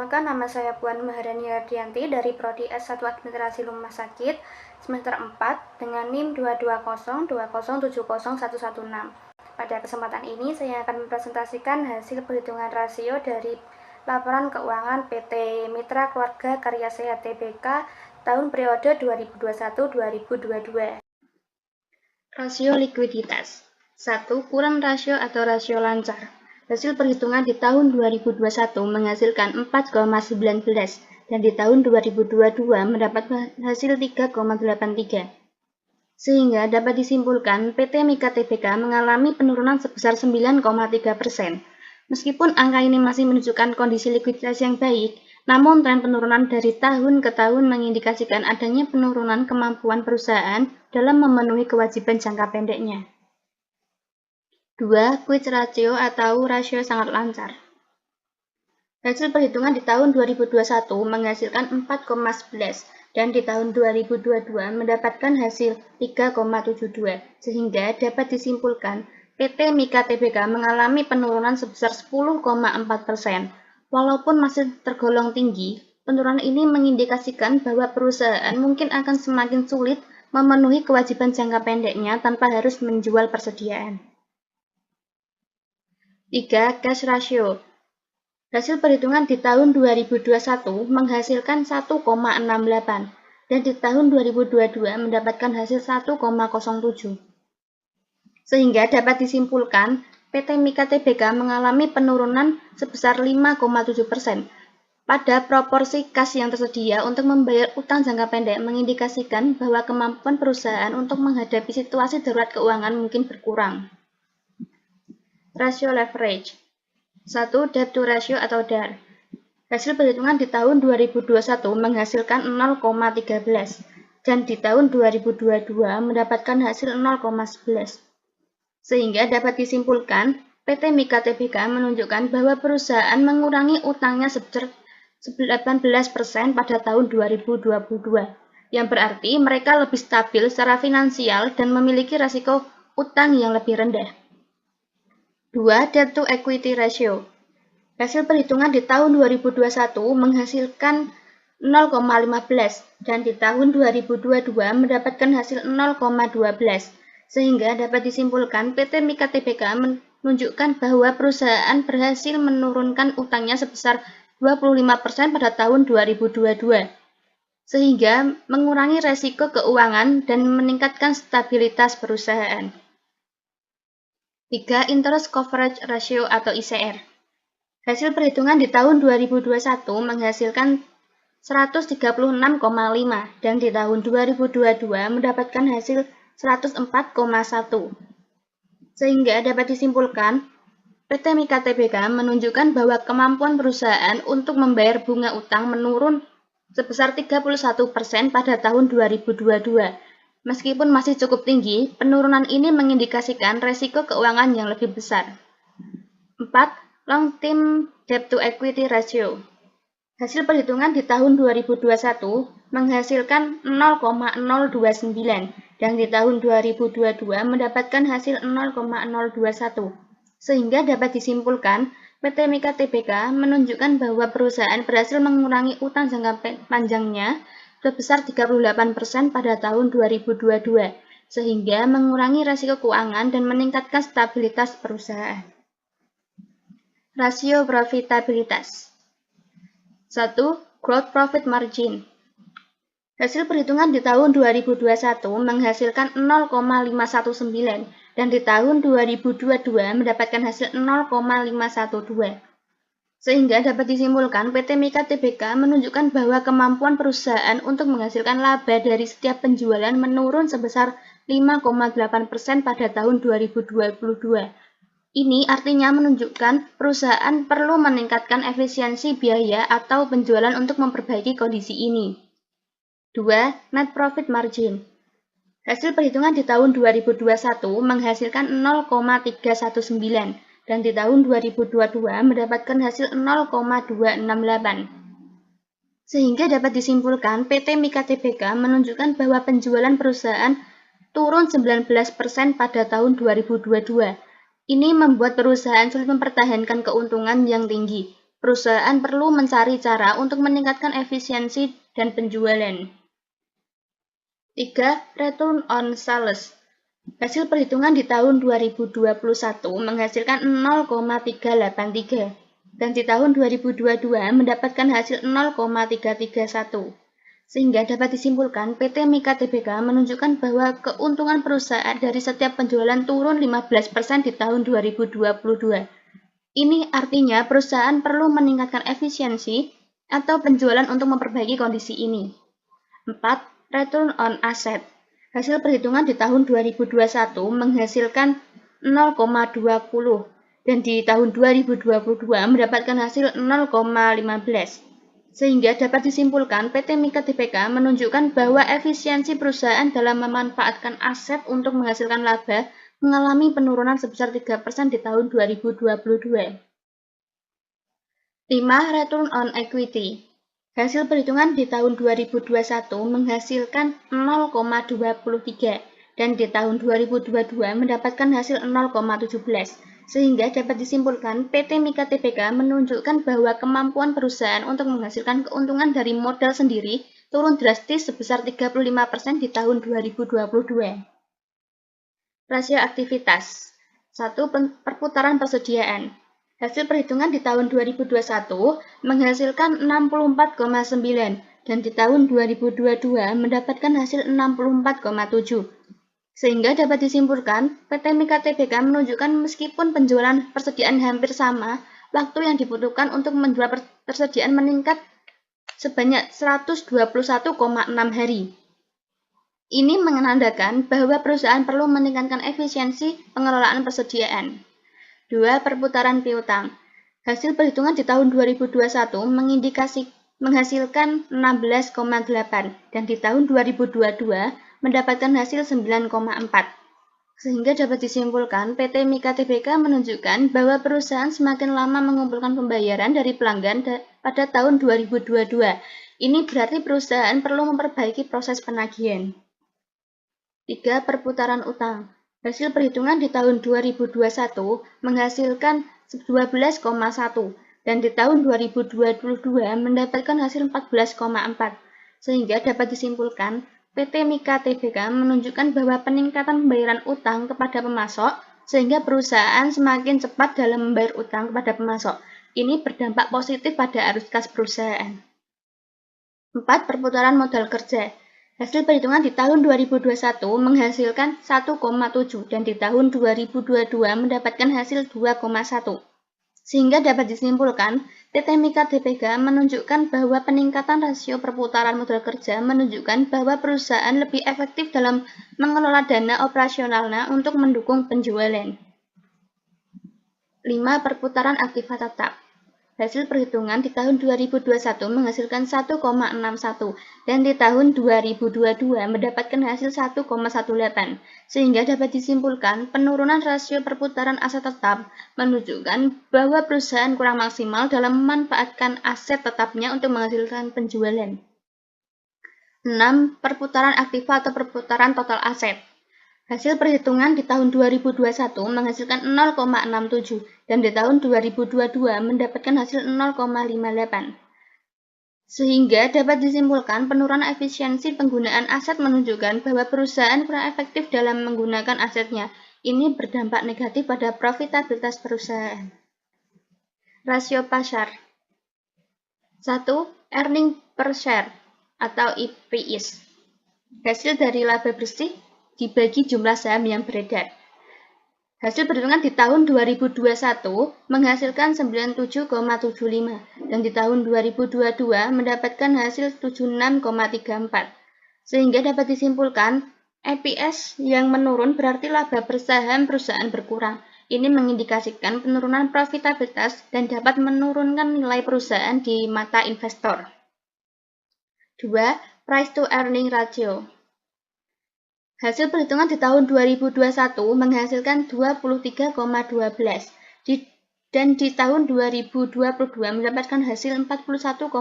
Perkenalkan, nama saya Puan Maharani Ardianti dari Prodi S1 Administrasi Rumah Sakit semester 4 dengan NIM 22020700116. Pada kesempatan ini saya akan mempresentasikan hasil perhitungan rasio dari laporan keuangan PT Mitra Keluarga Karya Sehat Tbk tahun periode 2021-2022. Rasio likuiditas 1. Kurang rasio atau rasio lancar. Hasil perhitungan di tahun 2021 menghasilkan 4,19 dan di tahun 2022 mendapat hasil 3,83. Sehingga dapat disimpulkan PT Mika Tbk mengalami penurunan sebesar 9,3%. Meskipun angka ini masih menunjukkan kondisi likuiditas yang baik, namun tren penurunan dari tahun ke tahun mengindikasikan adanya penurunan kemampuan perusahaan dalam memenuhi kewajiban jangka pendeknya. 2. Quick ratio atau rasio sangat lancar. Hasil perhitungan di tahun 2021 menghasilkan 4,11 dan di tahun 2022 mendapatkan hasil 3,72, sehingga dapat disimpulkan PT Mika Tbk mengalami penurunan sebesar 10,4%. Walaupun masih tergolong tinggi, penurunan ini mengindikasikan bahwa perusahaan mungkin akan semakin sulit memenuhi kewajiban jangka pendeknya tanpa harus menjual persediaan. 3. Cash ratio. Hasil perhitungan di tahun 2021 menghasilkan 1,68 dan di tahun 2022 mendapatkan hasil 1,07. Sehingga dapat disimpulkan PT Mika Tbk mengalami penurunan sebesar 5,7%. Pada proporsi kas yang tersedia untuk membayar utang jangka pendek mengindikasikan bahwa kemampuan perusahaan untuk menghadapi situasi darurat keuangan mungkin berkurang. Rasio leverage. 1. Debt to ratio atau DAR. Hasil perhitungan di tahun 2021 menghasilkan 0,13 dan di tahun 2022 mendapatkan hasil 0,11. Sehingga dapat disimpulkan PT Mika Tbk menunjukkan bahwa perusahaan mengurangi utangnya sebesar 18% pada tahun 2022, yang berarti mereka lebih stabil secara finansial dan memiliki risiko utang yang lebih rendah. 2. Debt to equity ratio. Hasil perhitungan di tahun 2021 menghasilkan 0,15 dan di tahun 2022 mendapatkan hasil 0,12, sehingga dapat disimpulkan PT Mika Tbk menunjukkan bahwa perusahaan berhasil menurunkan utangnya sebesar 25% pada tahun 2022, sehingga mengurangi resiko keuangan dan meningkatkan stabilitas perusahaan. 3. Interest coverage ratio atau ICR. Hasil perhitungan di tahun 2021 menghasilkan 136,5 dan di tahun 2022 mendapatkan hasil 104,1. Sehingga dapat disimpulkan PT Mika Tbk menunjukkan bahwa kemampuan perusahaan untuk membayar bunga utang menurun sebesar 31% pada tahun 2022. Meskipun masih cukup tinggi, penurunan ini mengindikasikan resiko keuangan yang lebih besar. 4. Long term debt to equity ratio. Hasil perhitungan di tahun 2021 menghasilkan 0,029 dan di tahun 2022 mendapatkan hasil 0,021. Sehingga dapat disimpulkan PT Mika Tbk menunjukkan bahwa perusahaan berhasil mengurangi utang jangka panjangnya sebesar 38% pada tahun 2022, sehingga mengurangi risiko keuangan dan meningkatkan stabilitas perusahaan. Rasio profitabilitas. 1. Gross profit margin. Hasil perhitungan di tahun 2021 menghasilkan 0,519 dan di tahun 2022 mendapatkan hasil 0,512. Sehingga dapat disimpulkan PT Mika Tbk menunjukkan bahwa kemampuan perusahaan untuk menghasilkan laba dari setiap penjualan menurun sebesar 5,8% pada tahun 2022. Ini artinya menunjukkan perusahaan perlu meningkatkan efisiensi biaya atau penjualan untuk memperbaiki kondisi ini. 2. Net profit margin. Hasil perhitungan di tahun 2021 menghasilkan 0,319 dan di tahun 2022 mendapatkan hasil 0,268. Sehingga dapat disimpulkan PT Mika Tbk menunjukkan bahwa penjualan perusahaan turun 19% pada tahun 2022. Ini membuat perusahaan sulit mempertahankan keuntungan yang tinggi. perusahaan perlu mencari cara untuk meningkatkan efisiensi dan penjualan. 3. Return on sales. Hasil perhitungan di tahun 2021 menghasilkan 0,383 dan di tahun 2022 mendapatkan hasil 0,331. Sehingga dapat disimpulkan PT Mika Tbk menunjukkan bahwa keuntungan perusahaan dari setiap penjualan turun 15% di tahun 2022. Ini artinya perusahaan perlu meningkatkan efisiensi atau penjualan untuk memperbaiki kondisi ini. 4. Return on asset. Hasil perhitungan di tahun 2021 menghasilkan 0,20 dan di tahun 2022 mendapatkan hasil 0,15. Sehingga dapat disimpulkan PT Mika Tbk menunjukkan bahwa efisiensi perusahaan dalam memanfaatkan aset untuk menghasilkan laba mengalami penurunan sebesar 3% di tahun 2022. 5. Return on equity. Hasil perhitungan di tahun 2021 menghasilkan 0,23 dan di tahun 2022 mendapatkan hasil 0,17. Sehingga dapat disimpulkan PT Mika Tbk menunjukkan bahwa kemampuan perusahaan untuk menghasilkan keuntungan dari modal sendiri turun drastis sebesar 35% di tahun 2022. Rasio aktivitas. 1. Perputaran persediaan. Hasil perhitungan di tahun 2021 menghasilkan 64,9 dan di tahun 2022 mendapatkan hasil 64,7. Sehingga dapat disimpulkan, PT Mika Tbk menunjukkan meskipun penjualan persediaan hampir sama, waktu yang dibutuhkan untuk menjual persediaan meningkat sebanyak 121,6 hari. Ini menandakan bahwa perusahaan perlu meningkatkan efisiensi pengelolaan persediaan. 2. Perputaran piutang. Hasil perhitungan di tahun 2021 menghasilkan 16,8 dan di tahun 2022 mendapatkan hasil 9,4. Sehingga dapat disimpulkan PT Mika Tbk menunjukkan bahwa perusahaan semakin lama mengumpulkan pembayaran dari pelanggan pada tahun 2022. Ini berarti perusahaan perlu memperbaiki proses penagihan. 3. Perputaran utang. Hasil perhitungan di tahun 2021 menghasilkan 12,1 dan di tahun 2022 mendapatkan hasil 14,4. Sehingga dapat disimpulkan PT Mika Tbk menunjukkan bahwa peningkatan pembayaran utang kepada pemasok sehingga perusahaan semakin cepat dalam membayar utang kepada pemasok. Ini berdampak positif pada arus kas perusahaan. 4. Perputaran modal kerja. Hasil perhitungan di tahun 2021 menghasilkan 1,7 dan di tahun 2022 mendapatkan hasil 2,1. Sehingga dapat disimpulkan, PT Mika Tbk menunjukkan bahwa peningkatan rasio perputaran modal kerja menunjukkan bahwa perusahaan lebih efektif dalam mengelola dana operasionalnya untuk mendukung penjualan. 5. Perputaran aktiva tetap. Hasil perhitungan di tahun 2021 menghasilkan 1,61 dan di tahun 2022 mendapatkan hasil 1,18. Sehingga dapat disimpulkan penurunan rasio perputaran aset tetap menunjukkan bahwa perusahaan kurang maksimal dalam memanfaatkan aset tetapnya untuk menghasilkan penjualan. 6. Perputaran aktiva atau perputaran total aset. Hasil perhitungan di tahun 2021 menghasilkan 0,67 dan di tahun 2022 mendapatkan hasil 0,58. Sehingga dapat disimpulkan penurunan efisiensi penggunaan aset menunjukkan bahwa perusahaan kurang efektif dalam menggunakan asetnya. Ini berdampak negatif pada profitabilitas perusahaan. Rasio pasar. 1. Earning per share atau EPS. Hasil dari laba bersih dibagi jumlah saham yang beredar. Hasil perhitungan di tahun 2021 menghasilkan 97,75 dan di tahun 2022 mendapatkan hasil 76,34. Sehingga dapat disimpulkan, EPS yang menurun berarti laba per saham perusahaan berkurang. Ini mengindikasikan penurunan profitabilitas dan dapat menurunkan nilai perusahaan di mata investor. 2. Price to earning ratio. Hasil perhitungan di tahun 2021 menghasilkan 23,12 dan di tahun 2022 mendapatkan hasil 41,78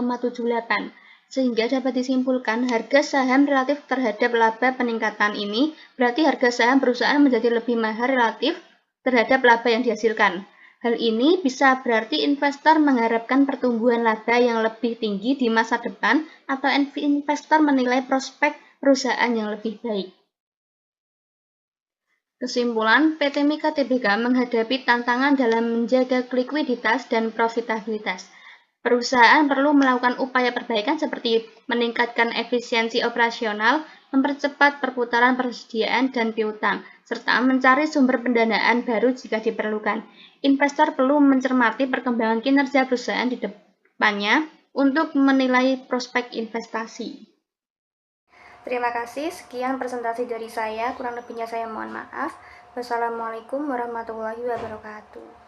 sehingga dapat disimpulkan harga saham relatif terhadap laba peningkatan ini berarti harga saham perusahaan menjadi lebih mahal relatif terhadap laba yang dihasilkan. Hal ini bisa berarti investor mengharapkan pertumbuhan laba yang lebih tinggi di masa depan atau investor menilai prospek perusahaan yang lebih baik. Kesimpulan, PT Mika Tbk menghadapi tantangan dalam menjaga likuiditas dan profitabilitas. Perusahaan perlu melakukan upaya perbaikan seperti meningkatkan efisiensi operasional, mempercepat perputaran persediaan dan piutang, serta mencari sumber pendanaan baru jika diperlukan. Investor perlu mencermati perkembangan kinerja perusahaan di depannya untuk menilai prospek investasi. Terima kasih, sekian presentasi dari saya, kurang lebihnya saya mohon maaf. Wassalamualaikum warahmatullahi wabarakatuh.